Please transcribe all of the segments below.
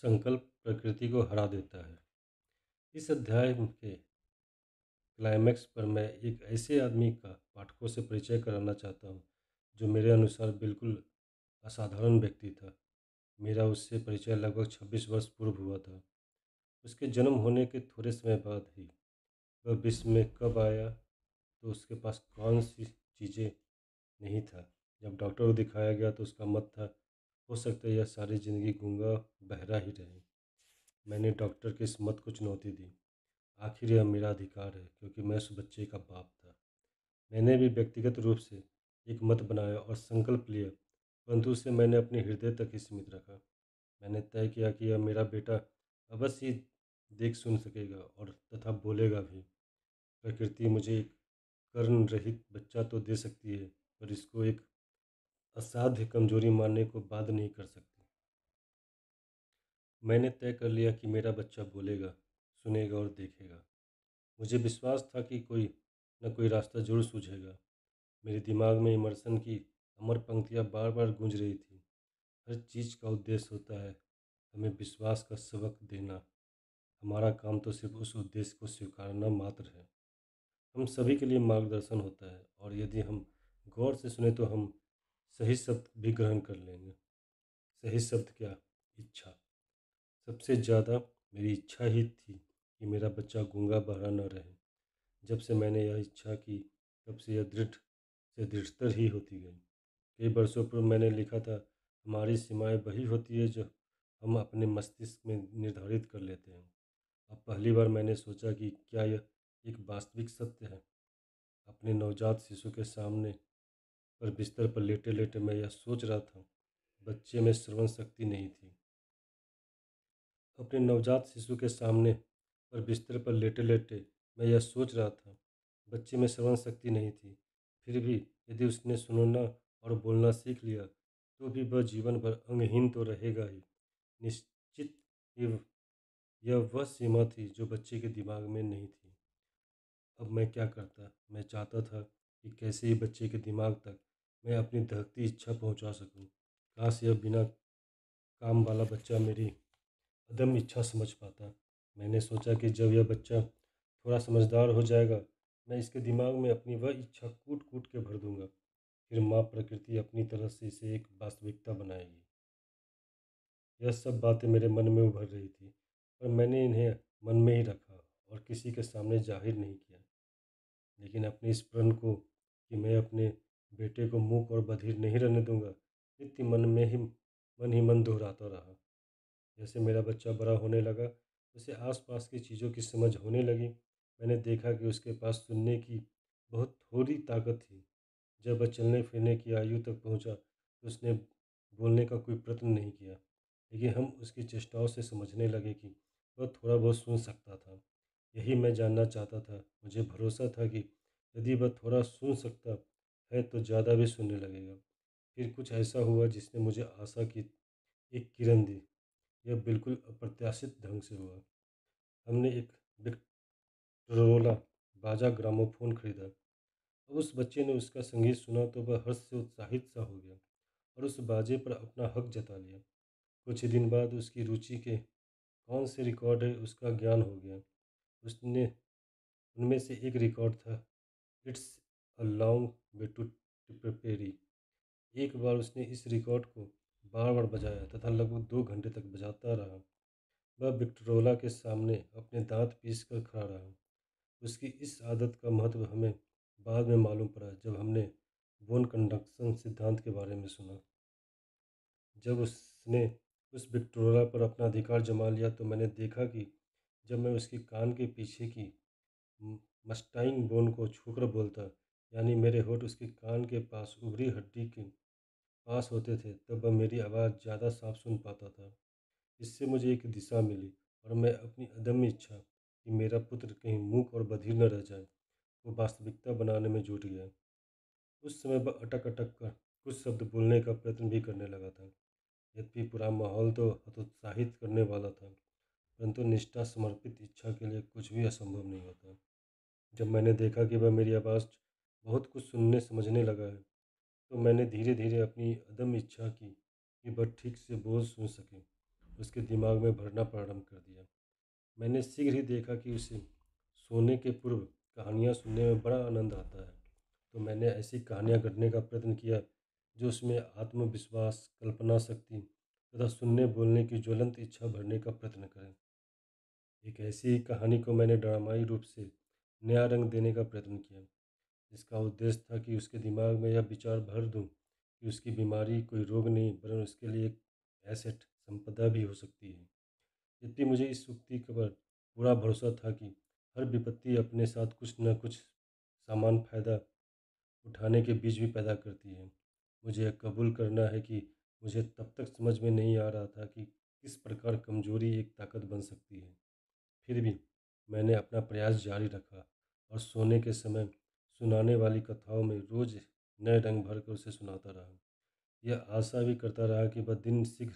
संकल्प प्रकृति को हरा देता है। इस अध्याय के क्लाइमैक्स पर मैं एक ऐसे आदमी का पाठकों से परिचय कराना चाहता हूँ जो मेरे अनुसार बिल्कुल असाधारण व्यक्ति था। मेरा उससे परिचय लगभग 26 वर्ष पूर्व हुआ था। उसके जन्म होने के थोड़े समय बाद ही वह विश्व में कब आया, तो उसके पास कौन सी चीज़ें नहीं था। जब डॉक्टर को दिखाया गया तो उसका मत था, हो सकता है यह सारी ज़िंदगी गूंगा बहरा ही रहे। मैंने डॉक्टर के इस मत को चुनौती दी। आखिर यह मेरा अधिकार है, क्योंकि मैं उस बच्चे का बाप था। मैंने भी व्यक्तिगत रूप से एक मत बनाया और संकल्प लिया, परंतु उसे मैंने अपने हृदय तक ही सीमित रखा। मैंने तय किया कि यह मेरा बेटा अवश्य ही देख सुन सकेगा और तथा बोलेगा भी। प्रकृति मुझे एक कर्ण रहित बच्चा तो दे सकती है, पर इसको एक असाध्य कमजोरी मानने को बाध्य नहीं कर सकती। मैंने तय कर लिया कि मेरा बच्चा बोलेगा, सुनेगा और देखेगा। मुझे विश्वास था कि कोई न कोई रास्ता जरूर सूझेगा। मेरे दिमाग में इमर्सन की अमर पंक्तियाँ बार बार गूंज रही थी। हर चीज़ का उद्देश्य होता है, हमें विश्वास का सबक देना। हमारा काम तो सिर्फ उस उद्देश्य को स्वीकारना मात्र है। हम सभी के लिए मार्गदर्शन होता है, और यदि हम गौर से सुने तो हम सही शब्द भी ग्रहण कर लेंगे। सही शब्द क्या? इच्छा। सबसे ज़्यादा मेरी इच्छा ही थी कि मेरा बच्चा गूंगा बहरा न रहे। जब से मैंने यह इच्छा की, तब से यह दृढ़ से दृढ़तर ही होती गई। कई वर्षों पूर्व मैंने लिखा था, हमारी सीमाएं वही होती है जो हम अपने मस्तिष्क में निर्धारित कर लेते हैं। अब पहली बार मैंने सोचा कि क्या यह एक वास्तविक सत्य है। अपने नवजात शिशु के सामने पर बिस्तर पर लेटे लेटे मैं यह सोच रहा था, बच्चे में श्रवण शक्ति नहीं थी। अपने नवजात शिशु के सामने पर बिस्तर पर लेटे लेटे मैं यह सोच रहा था, बच्चे में श्रवण शक्ति नहीं थी। फिर भी यदि उसने सुनना और बोलना सीख लिया, तो भी वह जीवन भर अंगहीन तो रहेगा ही। निश्चित ही यह वह सीमा थी जो बच्चे के दिमाग में नहीं थी। अब मैं क्या करता? मैं चाहता था कि कैसे ही बच्चे के दिमाग तक मैं अपनी धड़कती इच्छा पहुंचा सकूं। काश यह बिना काम वाला बच्चा मेरी अदम्य इच्छा समझ पाता। मैंने सोचा कि जब यह बच्चा थोड़ा समझदार हो जाएगा, मैं इसके दिमाग में अपनी वह इच्छा कूट कूट के भर दूंगा। फिर माँ प्रकृति अपनी तरफ से इसे एक वास्तविकता बनाएगी। यह सब बातें मेरे मन में उभर रही थी, पर मैंने इन्हें मन में ही रखा और किसी के सामने जाहिर नहीं किया। लेकिन अपने इस प्रण को कि मैं अपने बेटे को मूक और बधिर नहीं रहने दूंगा, नित्य मन ही मन दोहराता रहा। जैसे मेरा बच्चा बड़ा होने लगा, उसे आसपास की चीज़ों की समझ होने लगी। मैंने देखा कि उसके पास सुनने की बहुत थोड़ी ताकत थी। जब वह चलने फिरने की आयु तक पहुंचा, तो उसने बोलने का कोई प्रयत्न नहीं किया। लेकिन हम उसकी चेष्टाओं से समझने लगे कि वह थोड़ा बहुत सुन सकता था। यही मैं जानना चाहता था। मुझे भरोसा था कि यदि वह थोड़ा सुन सकता है, तो ज़्यादा भी सुनने लगेगा। फिर कुछ ऐसा हुआ जिसने मुझे आशा की एक किरण दी। यह बिल्कुल अप्रत्याशित ढंग से हुआ। हमने एक विक्ट्रोला बाजा ग्रामोफोन खरीदा। अब उस बच्चे ने उसका संगीत सुना तो वह हर्ष से उत्साहित सा हो गया और उस बाजे पर अपना हक जता लिया। कुछ ही दिन बाद उसकी रुचि के कौन से रिकॉर्ड है उसका ज्ञान हो गया। उसने उनमें से एक रिकॉर्ड था, it's a long way to Tipperary. एक बार उसने इस रिकॉर्ड को बार बार बजाया तथा लगभग 2 घंटे तक बजाता रहा। वह विक्टोरिया के सामने अपने दांत पीस कर खड़ा रहा। उसकी इस आदत का महत्व हमें बाद में मालूम पड़ा, जब हमने बोन कंडक्शन सिद्धांत के बारे में सुना। जब उसने उस विक्टोरिया पर अपना अधिकार जमा लिया, तो मैंने देखा कि जब मैं उसके कान के पीछे की मस्टाइंग बोन को छूकर बोलता, यानी मेरे होठ उसके कान के पास उभरी हड्डी के पास होते थे, तब वह मेरी आवाज़ ज़्यादा साफ सुन पाता था। इससे मुझे एक दिशा मिली, और मैं अपनी अदम्य इच्छा कि मेरा पुत्र कहीं मूक और बधिर न रह जाए, को वास्तविकता बनाने में जुट गया। उस समय वह अटक अटक कर कुछ शब्द बोलने का प्रयत्न भी करने लगा था। यद्यपि पूरा माहौल तो हतोत्साहित करने वाला था, परंतु निष्ठा समर्पित इच्छा के लिए कुछ भी असंभव नहीं होता। जब मैंने देखा कि वह मेरी आवाज़ बहुत कुछ सुनने समझने लगा है, तो मैंने धीरे धीरे अपनी अदम्य इच्छा की कि वह ठीक से बोल सुन सके। उसके दिमाग में भरना प्रारंभ कर दिया। मैंने शीघ्र ही देखा कि उसे सोने के पूर्व कहानियाँ सुनने में बड़ा आनंद आता है। तो मैंने ऐसी कहानियाँ गढ़ने का प्रयत्न किया जो उसमें आत्मविश्वास, कल्पना शक्ति तथा सुनने बोलने की ज्वलंत इच्छा भरने का प्रयत्न करें। एक ऐसी ही कहानी को मैंने ड्रामाई रूप से नया रंग देने का प्रयत्न किया, जिसका उद्देश्य था कि उसके दिमाग में यह विचार भर दूं कि उसकी बीमारी कोई रोग नहीं वरन उसके लिए एक एसेट संपदा भी हो सकती है। यद्यपि मुझे इस उक्ति पर पूरा भरोसा था कि हर विपत्ति अपने साथ कुछ न कुछ सामान फायदा उठाने के बीज भी पैदा करती है। मुझे यह कबूल करना है कि मुझे तब तक समझ में नहीं आ रहा था कि किस प्रकार कमजोरी एक ताकत बन सकती है। फिर भी मैंने अपना प्रयास जारी रखा और सोने के समय सुनाने वाली कथाओं में रोज नए रंग भरकर उसे सुनाता रहा। यह आशा भी करता रहा कि वह दिन शीघ्र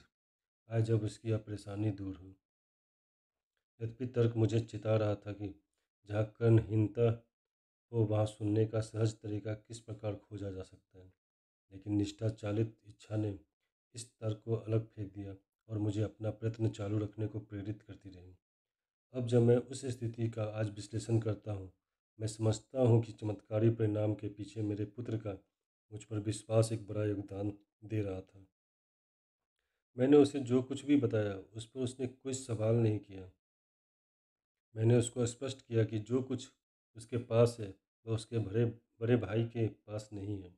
आए जब उसकी यह परेशानी दूर हो। यद्यपि तर्क मुझे चिता रहा था कि जहाँ कर्णहीनता हो वहाँ सुनने का सहज तरीका किस प्रकार खोजा जा सकता है, लेकिन निष्ठा चालित इच्छा ने इस तर्क को अलग फेंक दिया और मुझे अपना प्रयत्न चालू रखने को प्रेरित करती रही। अब जब मैं उस स्थिति का आज विश्लेषण करता हूँ, मैं समझता हूँ कि चमत्कारी परिणाम के पीछे मेरे पुत्र का मुझ पर विश्वास एक बड़ा योगदान दे रहा था। मैंने उसे जो कुछ भी बताया उस पर उसने कोई सवाल नहीं किया। मैंने उसको स्पष्ट किया कि जो कुछ उसके पास है वह उसके बड़े बड़े भाई के पास नहीं है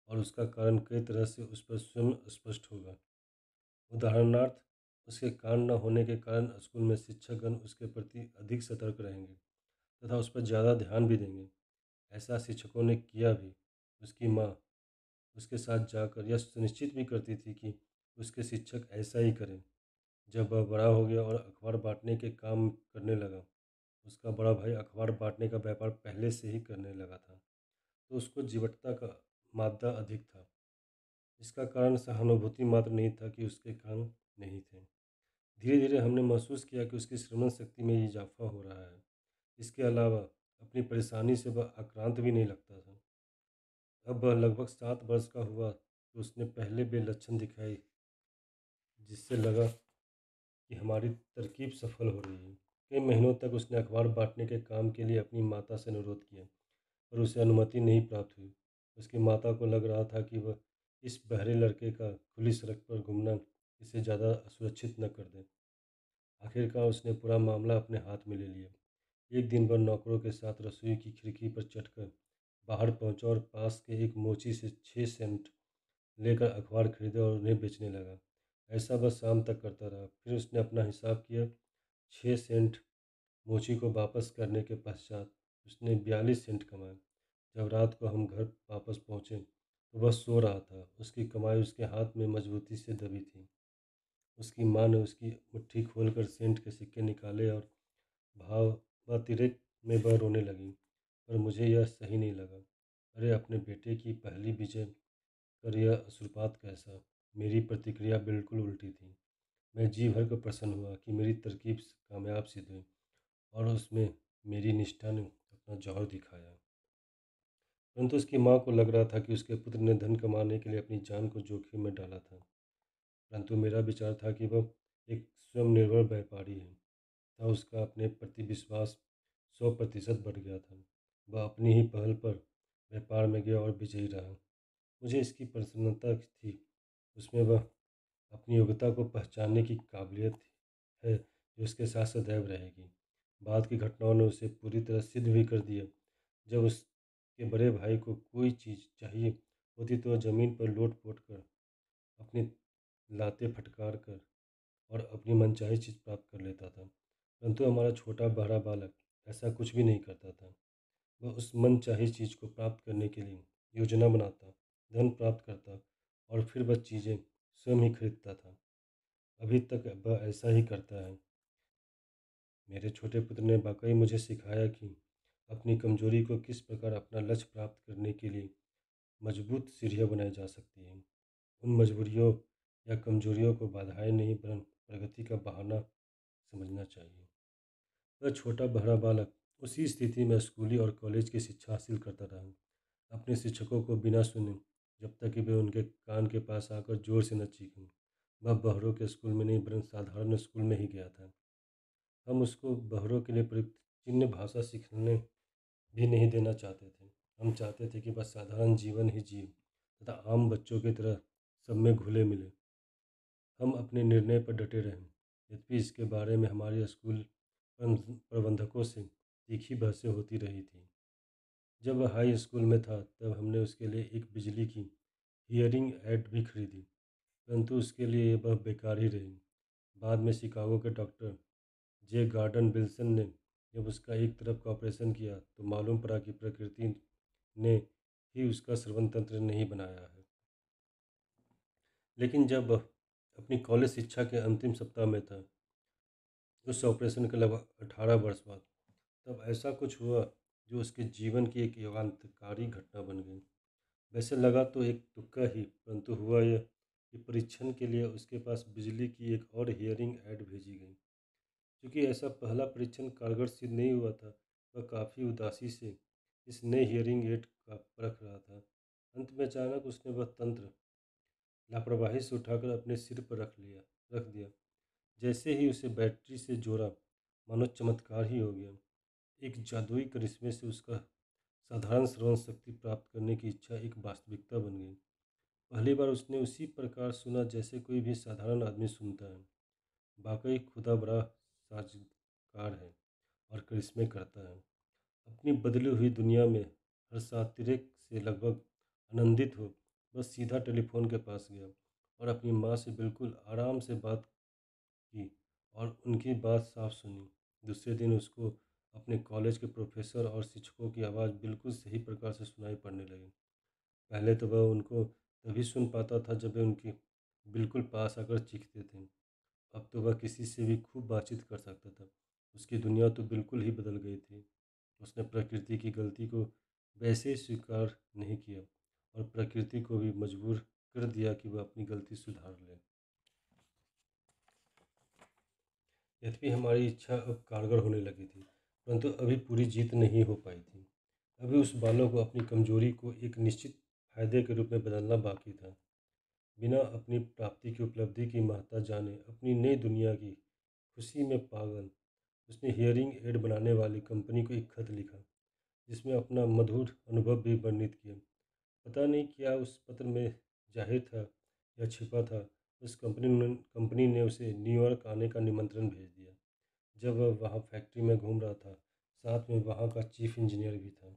और उसका कारण कई तरह से उस पर स्वयं स्पष्ट होगा। उदाहरणार्थ, उसके कान न होने के कारण स्कूल में शिक्षकगण उसके प्रति अधिक सतर्क रहेंगे तथा उस पर ज़्यादा ध्यान भी देंगे। ऐसा शिक्षकों ने किया भी। उसकी माँ उसके साथ जाकर यह सुनिश्चित भी करती थी कि उसके शिक्षक ऐसा ही करें। जब वह बड़ा हो गया और अखबार बांटने के काम करने लगा, उसका बड़ा भाई अखबार बांटने का व्यापार पहले से ही करने लगा था, तो उसको जीवटता का मादा अधिक था। इसका कारण सहानुभूति मात्र नहीं था कि उसके कान नहीं थे। धीरे धीरे हमने महसूस किया कि उसकी श्रवण शक्ति में इजाफा हो रहा है। इसके अलावा अपनी परेशानी से वह आक्रांत भी नहीं लगता था। अब वह लगभग 7 वर्ष का हुआ तो उसने पहले वे लक्षण दिखाई जिससे लगा कि हमारी तरकीब सफल हो रही है। कई महीनों तक उसने अखबार बांटने के काम के लिए अपनी माता से अनुरोध किया, पर उसे अनुमति नहीं प्राप्त हुई। उसकी माता को लग रहा था कि वह इस बहरे लड़के का खुली सड़क पर घूमना इसे ज़्यादा असुरक्षित न कर दे। आखिरकार उसने पूरा मामला अपने हाथ में ले लिया। एक दिन वह नौकरों के साथ रसोई की खिड़की पर चढ़कर बाहर पहुंचा और पास के एक मोची से 6 सेंट लेकर अखबार खरीदा और उन्हें बेचने लगा। ऐसा वह शाम तक करता रहा। फिर उसने अपना हिसाब किया। 6 सेंट मोची को वापस करने के पश्चात उसने 42 सेंट कमाए। जब रात को हम घर वापस पहुँचे तो वह सो रहा था। उसकी कमाई उसके हाथ में मजबूती से दबी थी। उसकी माँ ने उसकी मुट्ठी खोलकर सेंट के सिक्के निकाले और भावातिरेक में वह रोने लगी। पर मुझे यह सही नहीं लगा। अरे, अपने बेटे की पहली विजय पर यह अश्रुपात कैसा? मेरी प्रतिक्रिया बिल्कुल उल्टी थी। मैं जी भर कर प्रसन्न हुआ कि मेरी तरकीब कामयाब सिद्ध हुई और उसमें मेरी निष्ठा ने अपना जौहर दिखाया। परंतु उसकी माँ को लग रहा था कि उसके पुत्र ने धन कमाने के लिए अपनी जान को जोखिम में डाला था। परंतु मेरा विचार था कि वह एक स्वयंनिर्भर व्यापारी है तथा उसका अपने प्रति विश्वास 100% बढ़ गया था। वह अपनी ही पहल पर व्यापार में गया और विजयी रहा। मुझे इसकी प्रसन्नता थी। उसमें वह अपनी योग्यता को पहचानने की काबिलियत है जो उसके साथ सदैव रहेगी। बाद की घटनाओं ने उसे पूरी तरह सिद्ध भी कर दिया। जब उसके बड़े भाई को कोई चीज़ चाहिए होती तो वह ज़मीन पर लोट पोट कर अपनी लातें फटकार कर और अपनी मनचाही चीज़ प्राप्त कर लेता था। परंतु हमारा छोटा बहरा बालक ऐसा कुछ भी नहीं करता था। वह उस मनचाही चीज़ को प्राप्त करने के लिए योजना बनाता, धन प्राप्त करता और फिर वह चीज़ें स्वयं ही खरीदता था। अभी तक वह ऐसा ही करता है। मेरे छोटे पुत्र ने वाकई मुझे सिखाया कि अपनी कमजोरी को किस प्रकार अपना लक्ष्य प्राप्त करने के लिए मजबूत सीढ़ियाँ बनाई जा सकती हैं। उन मजबूरियों या कमजोरियों को बाधाएं नहीं वरन प्रगति का बहाना समझना चाहिए। वह छोटा बहरा बालक उसी स्थिति में स्कूली और कॉलेज की शिक्षा हासिल करता रहा, अपने शिक्षकों को बिना सुने, जब तक कि वे उनके कान के पास आकर जोर से न चीखें। वह बहरों के स्कूल में नहीं वरन साधारण स्कूल में ही गया था। हम उसको बहरों के लिए चिन्ह भाषा सीखने भी नहीं देना चाहते थे। हम चाहते थे कि बस साधारण जीवन ही जिए तथा आम बच्चों की तरह सब में घुले मिले। हम अपने निर्णय पर डटे रहें। यद्यपि इसके बारे में हमारे स्कूल प्रबंधकों से तीखी बहसें होती रही थी। जब वह हाई स्कूल में था तब हमने उसके लिए एक बिजली की हियरिंग एड भी खरीदी, परंतु उसके लिए वह बेकार ही रही। बाद में शिकागो के डॉक्टर जे गार्डन विल्सन ने जब उसका एक तरफ का ऑपरेशन किया तो मालूम पड़ा कि प्रकृति ने ही उसका श्रवण तंत्र नहीं बनाया है। लेकिन जब वह अपनी कॉलेज शिक्षा के अंतिम सप्ताह में था, उस ऑपरेशन के लगभग 18 वर्ष बाद, तब ऐसा कुछ हुआ जो उसके जीवन की एक युगांतकारी घटना बन गई। वैसे लगा तो एक तुक्का ही, परंतु हुआ यह कि परीक्षण के लिए उसके पास बिजली की एक और हियरिंग ऐड भेजी गई। क्योंकि ऐसा पहला परीक्षण कारगर सिद्ध नहीं हुआ था, वह काफ़ी उदासी से इस नए हियरिंग एड का परख रहा था। अंत में अचानक उसने वह तंत्र लापरवाही से उठाकर अपने सिर पर रख दिया। जैसे ही उसे बैटरी से जोड़ा, मानो चमत्कार ही हो गया। एक जादुई करिश्मे से उसका साधारण श्रवण शक्ति प्राप्त करने की इच्छा एक वास्तविकता बन गई। पहली बार उसने उसी प्रकार सुना जैसे कोई भी साधारण आदमी सुनता है। वाकई खुदा बड़ा साजगार है और करिश्मे करता है। अपनी बदली हुई दुनिया में हर्षातिरेक से लगभग आनंदित हो बस सीधा टेलीफोन के पास गया और अपनी माँ से बिल्कुल आराम से बात की और उनकी बात साफ सुनी। दूसरे दिन उसको अपने कॉलेज के प्रोफेसर और शिक्षकों की आवाज़ बिल्कुल सही प्रकार से सुनाई पड़ने लगी। पहले तो वह उनको तभी सुन पाता था जब वे उनके बिल्कुल पास आकर चीखते थे। अब तो वह किसी से भी खूब बातचीत कर सकता था। उसकी दुनिया तो बिल्कुल ही बदल गई थी। उसने प्रकृति की गलती को वैसे ही स्वीकार नहीं किया और प्रकृति को भी मजबूर कर दिया कि वह अपनी गलती सुधार ले। यद्यपि हमारी इच्छा अब कारगर होने लगी थी, परंतु अभी पूरी जीत नहीं हो पाई थी। अभी उस बालक को अपनी कमजोरी को एक निश्चित फायदे के रूप में बदलना बाकी था। बिना अपनी प्राप्ति की उपलब्धि की महत्ता जाने अपनी नई दुनिया की खुशी में पागल, उसने हियरिंग एड बनाने वाली कंपनी को एक खत लिखा जिसमें अपना मधुर अनुभव भी वर्णित किया। पता नहीं क्या उस पत्र में जाहिर था या छिपा था। उस कंपनी ने उसे न्यूयॉर्क आने का निमंत्रण भेज दिया। जब वह वहाँ फैक्ट्री में घूम रहा था, साथ में वहाँ का चीफ इंजीनियर भी था।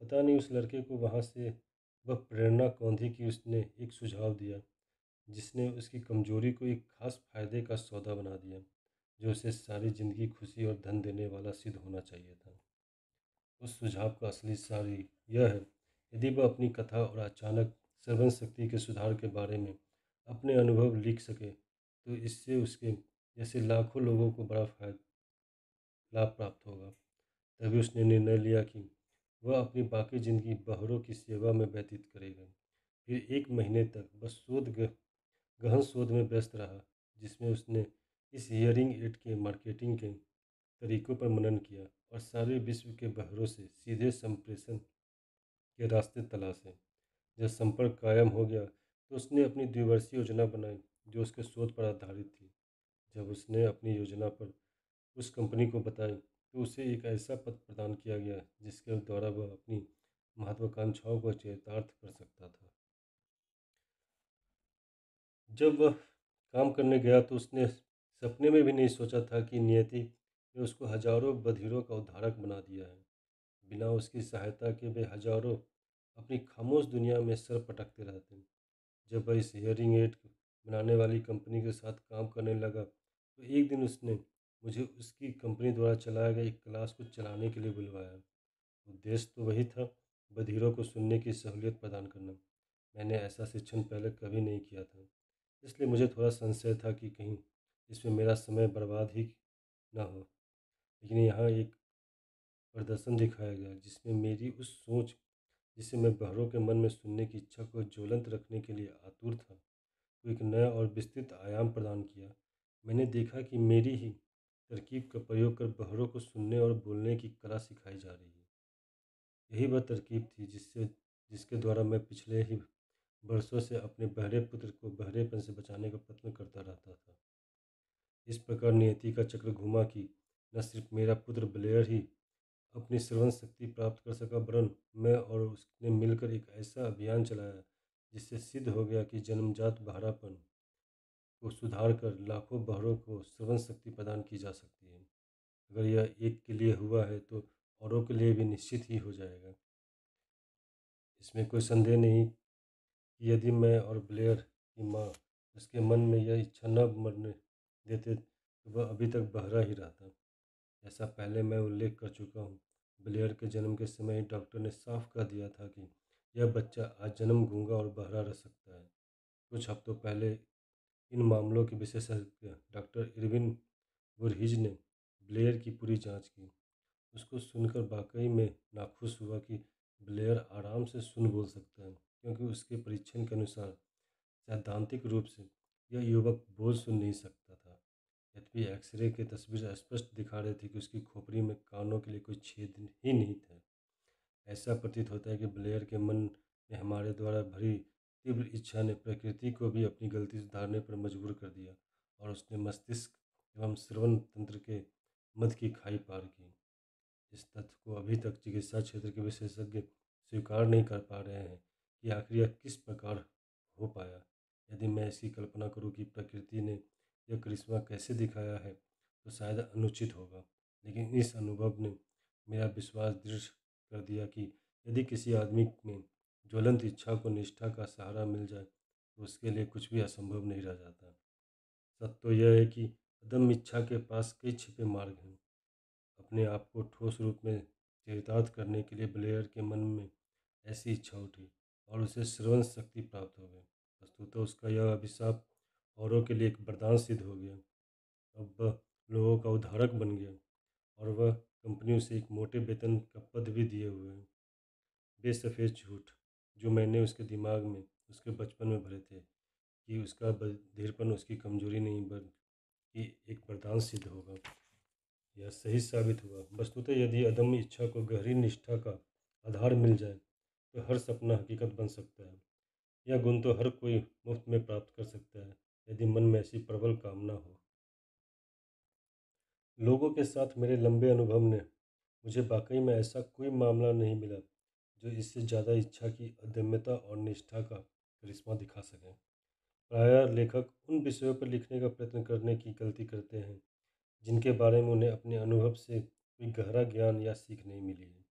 पता नहीं उस लड़के को वहाँ से वह प्रेरणा कौन थी कि उसने एक सुझाव दिया जिसने उसकी कमजोरी को एक खास फायदे का सौदा बना दिया, जो उसे सारी जिंदगी खुशी और धन देने वाला सिद्ध होना चाहिए था। उस सुझाव का असली सार यह है, यदि वह अपनी कथा और अचानक श्रवण शक्ति के सुधार के बारे में अपने अनुभव लिख सके तो इससे उसके जैसे लाखों लोगों को बड़ा लाभ प्राप्त होगा। तभी उसने निर्णय लिया कि वह अपनी बाकी ज़िंदगी बहरों की सेवा में व्यतीत करेगा। फिर 1 महीने तक बस गहन शोध में व्यस्त रहा, जिसमें उसने इस हियरिंग एड के मार्केटिंग के तरीकों पर मनन किया और सारे विश्व के बहरों से सीधे संप्रेषण के रास्ते तलाशे। जब संपर्क कायम हो गया तो उसने अपनी द्विवर्षीय योजना बनाई जो उसके शोध पर आधारित थी। जब उसने अपनी योजना पर उस कंपनी को बताई तो उसे एक ऐसा पद प्रदान किया गया जिसके द्वारा वह अपनी महत्वाकांक्षाओं को चरितार्थ कर सकता था। जब वह काम करने गया तो उसने सपने में भी नहीं सोचा था कि नियति ने उसको हजारों बधिरों का उद्धारक बना दिया है। बिना उसकी सहायता के वे हजारों अपनी खामोश दुनिया में सर पटकते रहते। जब वह इस हियरिंग एड बनाने वाली कंपनी के साथ काम करने लगा तो एक दिन उसने मुझे उसकी कंपनी द्वारा चलाए गए एक क्लास को चलाने के लिए बुलवाया। उद्देश्य तो वही था, बधिरों को सुनने की सहूलियत प्रदान करना। मैंने ऐसा शिक्षण पहले कभी नहीं किया था, इसलिए मुझे थोड़ा संशय था कि कहीं इसमें मेरा समय बर्बाद ही ना हो। लेकिन यहाँ एक प्रदर्शन दिखाया गया जिसमें मेरी उस सोच जिसे मैं बहरों के मन में सुनने की इच्छा को ज्वलंत रखने के लिए आतुर था, को एक नया और विस्तृत आयाम प्रदान किया। मैंने देखा कि मेरी ही तरकीब का प्रयोग कर बहरों को सुनने और बोलने की कला सिखाई जा रही है। यही वह तरकीब थी जिसके द्वारा मैं पिछले ही बरसों से अपने बहरे पुत्र को बहरेपन से बचाने का प्रयत्न करता रहता था। इस प्रकार नियति का चक्र घूमा कि न सिर्फ मेरा पुत्र ब्लेयर ही अपनी श्रवण शक्ति प्राप्त कर सका, वरन मैं और उसने मिलकर एक ऐसा अभियान चलाया जिससे सिद्ध हो गया कि जन्मजात बहरापन को सुधार कर लाखों बहरों को श्रवण शक्ति प्रदान की जा सकती है। अगर यह एक के लिए हुआ है तो औरों के लिए भी निश्चित ही हो जाएगा। इसमें कोई संदेह नहीं कि यदि मैं और ब्लेयर की माँ उसके मन में यह इच्छा न मरने देते तो वह अभी तक बहरा ही रहता। ऐसा पहले मैं उल्लेख कर चुका हूँ। ब्लेयर के जन्म के समय ही डॉक्टर ने साफ कह दिया था कि यह बच्चा आज जन्म गूंगा और बहरा रह सकता है। कुछ हफ्तों पहले इन मामलों के विशेषज्ञ डॉक्टर इरविन वुरहिज ने ब्लेयर की पूरी जांच की। उसको सुनकर वाकई में नाखुश हुआ कि ब्लेयर आराम से सुन बोल सकता है, क्योंकि उसके परीक्षण के अनुसार सैद्धांतिक रूप से यह युवक बोल सुन नहीं सकता था। यद्यपि एक्सरे की तस्वीर स्पष्ट दिखा रही थी कि उसकी खोपड़ी में कानों के लिए कोई छेद ही नहीं थे। ऐसा प्रतीत होता है कि ब्लेयर के मन ने हमारे द्वारा भरी तीव्र इच्छा ने प्रकृति को भी अपनी गलती सुधारने पर मजबूर कर दिया और उसने मस्तिष्क एवं श्रवण तंत्र के मध्य की खाई पार की। इस तथ्य को अभी तक चिकित्सा क्षेत्र के विशेषज्ञ स्वीकार नहीं कर पा रहे हैं कि आखिर यह किस प्रकार हो पाया। यदि मैं इसकी कल्पना करूं कि प्रकृति ने यह करिश्मा कैसे दिखाया है तो शायद अनुचित होगा, लेकिन इस अनुभव ने मेरा विश्वास दृढ़ कर दिया कि यदि किसी आदमी में ज्वलंत इच्छा को निष्ठा का सहारा मिल जाए तो उसके लिए कुछ भी असंभव नहीं रह जाता। सत्य तो यह है कि अदम्य इच्छा के पास कई छिपे मार्ग हैं। अपने आप को ठोस रूप में चरितार्थ करने के लिए ब्लेयर के मन में ऐसी इच्छा उठी और उसे श्रवण शक्ति प्राप्त हो गई। वस्तुतः उसका यह अभिशाप औरों के लिए एक वरदान सिद्ध हो गया। अब वह लोगों का उद्धारक बन गया और वह कंपनी उसे एक मोटे वेतन का पद भी दिए हुए है। बेसफेद झूठ जो मैंने उसके दिमाग में उसके बचपन में भरे थे कि उसका बधिरपन उसकी कमजोरी नहीं बल्कि एक वरदान सिद्ध होगा, यह सही साबित हुआ। वस्तुतः यदि अदम्य इच्छा को गहरी निष्ठा का आधार मिल जाए तो हर सपना हकीकत बन सकता है। यह गुण तो हर कोई मुफ्त में प्राप्त कर सकता है यदि मन में ऐसी प्रबल कामना हो। लोगों के साथ मेरे लंबे अनुभव ने मुझे वाकई में ऐसा कोई मामला नहीं मिला जो इससे ज़्यादा इच्छा की अदम्यता और निष्ठा का करिश्मा दिखा सके। प्रायः लेखक उन विषयों पर लिखने का प्रयत्न करने की गलती करते हैं जिनके बारे में उन्हें अपने अनुभव से कोई गहरा ज्ञान या सीख नहीं मिली है।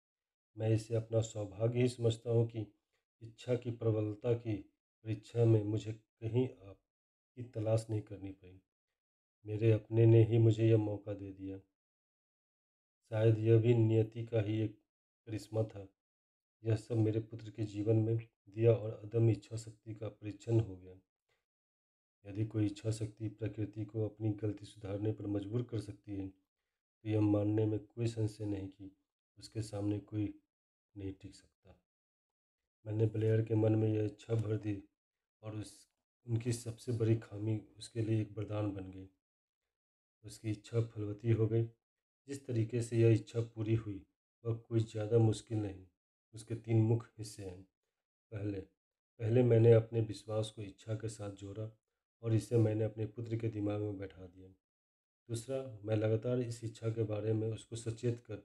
मैं इसे अपना सौभाग्य ही समझता हूँ कि इच्छा की प्रबलता की परीक्षा में मुझे कहीं आपकी तलाश नहीं करनी पड़ी। मेरे अपने ने ही मुझे यह मौका दे दिया। शायद यह भी नियति का ही एक करिश्मा था। यह सब मेरे पुत्र के जीवन में दिया और अदम्य इच्छा शक्ति का परीक्षण हो गया। यदि कोई इच्छा शक्ति प्रकृति को अपनी गलती सुधारने पर मजबूर कर सकती है तो यह मानने में कोई संशय नहीं कि उसके सामने कोई नहीं टिक सकता। मैंने ब्लेयर के मन में यह इच्छा भर दी और उस उनकी सबसे बड़ी खामी उसके लिए एक वरदान बन गई। उसकी इच्छा फलवती हो गई। जिस तरीके से यह इच्छा पूरी हुई वह कोई ज़्यादा मुश्किल नहीं। उसके तीन मुख्य हिस्से हैं। पहले पहले मैंने अपने विश्वास को इच्छा के साथ जोड़ा और इसे मैंने अपने पुत्र के दिमाग में बैठा दिया। दूसरा, मैं लगातार इस इच्छा के बारे में उसको सचेत कर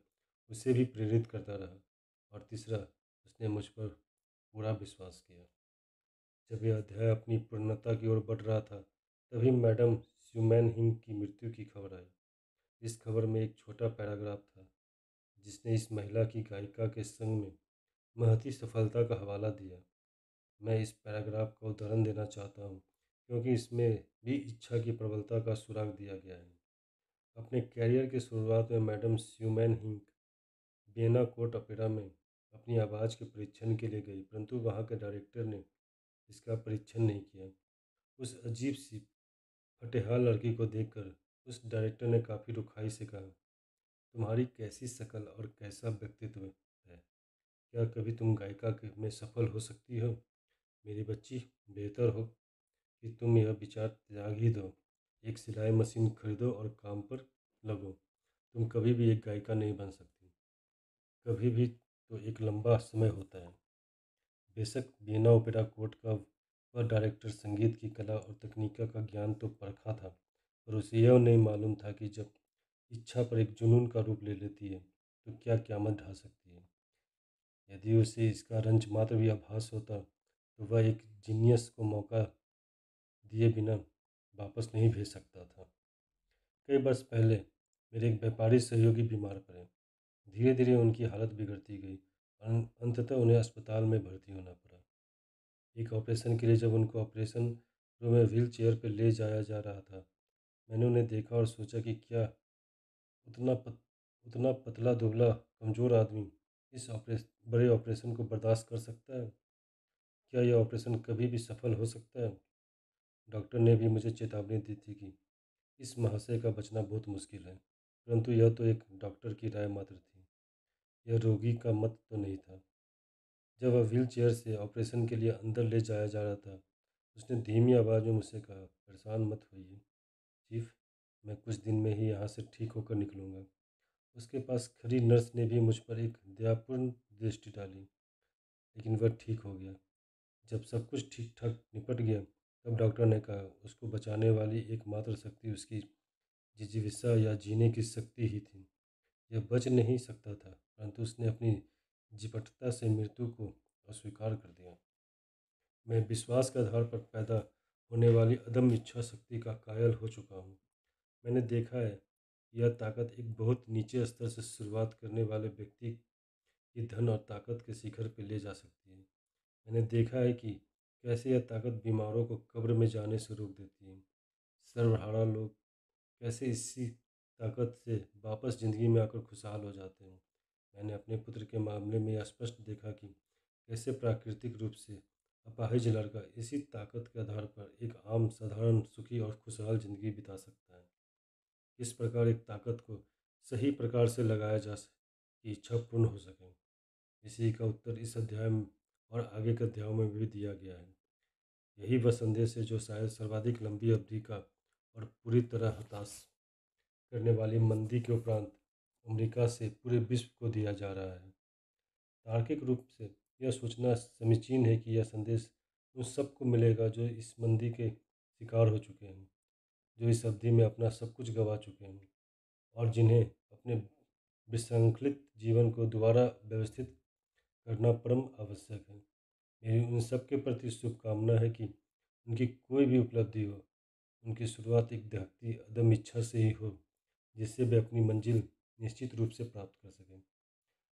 उसे भी प्रेरित करता रहा। और तीसरा, उसने मुझ पर पूरा विश्वास किया। जब यह अध्याय अपनी पूर्णता की ओर बढ़ रहा था तभी मैडम स्यूमैन हिंग की मृत्यु की खबर आई। इस खबर में एक छोटा पैराग्राफ था जिसने इस महिला की गायिका के संग में महती सफलता का हवाला दिया। मैं इस पैराग्राफ का उदाहरण देना चाहता हूँ क्योंकि इसमें भी इच्छा की प्रबलता का सुराग दिया गया है। अपने कैरियर की शुरुआत में मैडम स्यूमैन हिंक वियना कोर्ट ओपेरा में अपनी आवाज़ के परीक्षण के लिए गई, परंतु वहाँ के डायरेक्टर ने इसका परीक्षण नहीं किया। उस अजीब सी फटेहाल लड़की को देखकर उस डायरेक्टर ने काफ़ी रुखाई से कहा, तुम्हारी कैसी शक्ल और कैसा व्यक्तित्व है, क्या कभी तुम गायिका में सफल हो सकती हो? मेरी बच्ची, बेहतर हो कि तुम यह विचार त्याग ही दो। एक सिलाई मशीन खरीदो और काम पर लगो। तुम कभी भी एक गायिका नहीं बन सकती। कभी भी तो एक लंबा समय होता है। बेशक वियना ओपेरा कोर्ट का वह डायरेक्टर संगीत की कला और तकनीक का ज्ञान तो परखा था, पर उसे यह नहीं मालूम था कि जब इच्छा पर एक जुनून का रूप ले लेती है तो क्या क़यामत ढा सकती है। यदि उसे इसका रंज मात्र भी आभास होता तो वह एक जीनियस को मौका दिए बिना वापस नहीं भेज सकता था। कई वर्ष पहले मेरे एक व्यापारी सहयोगी बीमार पड़े। धीरे धीरे उनकी हालत बिगड़ती गई और अंततः उन्हें अस्पताल में भर्ती होना पड़ा। एक ऑपरेशन के लिए जब उनको ऑपरेशन रूम में व्हील चेयर पर ले जाया जा रहा था, मैंने उन्हें देखा और सोचा कि क्या उतना पत, उतना पतला दुबला कमज़ोर आदमी इस बड़े ऑपरेशन को बर्दाश्त कर सकता है। क्या यह ऑपरेशन कभी भी सफल हो सकता है? डॉक्टर ने भी मुझे चेतावनी दी थी कि इस महाशय का बचना बहुत मुश्किल है, परंतु यह तो एक डॉक्टर की राय मात्र थी, यह रोगी का मत तो नहीं था। जब वह व्हील चेयर से ऑपरेशन के लिए अंदर ले जाया जा रहा था, उसने धीमी आवाज़ में मुझसे कहा, परेशान मत होइए चीफ, मैं कुछ दिन में ही यहाँ से ठीक होकर निकलूँगा। उसके पास खड़ी नर्स ने भी मुझ पर एक दयापूर्ण दृष्टि डाली, लेकिन वह ठीक हो गया। जब सब कुछ ठीक ठाक निपट गया, तब डॉक्टर ने कहा उसको बचाने वाली एकमात्र शक्ति उसकी जिजीविषा या जीने की शक्ति ही थी। यह बच नहीं सकता था, परंतु उसने अपनी जिपटता से मृत्यु को अस्वीकार कर दिया। मैं विश्वास के आधार पर पैदा होने वाली अदम्य इच्छा शक्ति का कायल हो चुका हूँ। मैंने देखा है कि यह ताकत एक बहुत नीचे स्तर से शुरुआत करने वाले व्यक्ति की धन और ताकत के शिखर पर ले जा सकती है। मैंने देखा है कि कैसे यह ताकत बीमारों को कब्र में जाने से रोक देती है। सर्वहारा लोग कैसे इसी ताकत से वापस ज़िंदगी में आकर खुशहाल हो जाते हैं। मैंने अपने पुत्र के मामले में यह स्पष्ट देखा कि कैसे प्राकृतिक रूप से अपाहिज लड़का इसी ताकत के आधार पर एक आम साधारण सुखी और खुशहाल ज़िंदगी बिता सकता है। इस प्रकार एक ताकत को सही प्रकार से लगाया जा कि इच्छा पूर्ण हो सके। इसी का उत्तर इस अध्याय और आगे के अध्यायों में भी दिया गया है। यही वह संदेश है जो शायद सर्वाधिक लंबी अवधि का और पूरी तरह हताश करने वाली मंदी के उपरांत अमेरिका से पूरे विश्व को दिया जा रहा है। तार्किक रूप से यह सोचना समीचीन है कि यह संदेश उन सबको मिलेगा जो इस मंदी के शिकार हो चुके हैं, जो इस अवधि में अपना सब कुछ गंवा चुके हैं और जिन्हें अपने विसंकलित जीवन को दोबारा व्यवस्थित करना परम आवश्यक है। मेरी उन सब के प्रति शुभकामना है कि उनकी कोई भी उपलब्धि हो, उनकी शुरुआत एक दहकती अदम इच्छा से ही हो, जिससे वे अपनी मंजिल निश्चित रूप से प्राप्त कर सकें।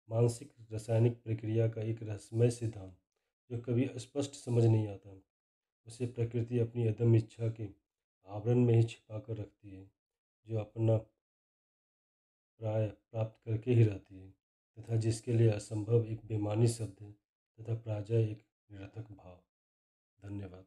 मानसिक रासायनिक प्रक्रिया का एक रहस्यमय सिद्धांत जो कभी स्पष्ट समझ नहीं आता, उसे प्रकृति अपनी अदम्य इच्छा के आवरण में ही छिपा कर रखती है, जो अपना प्राय प्राप्त करके ही रहती है, तथा जिसके लिए असंभव एक बेमानी शब्द है तथा पराजय एक निरर्थक भाव। धन्यवाद।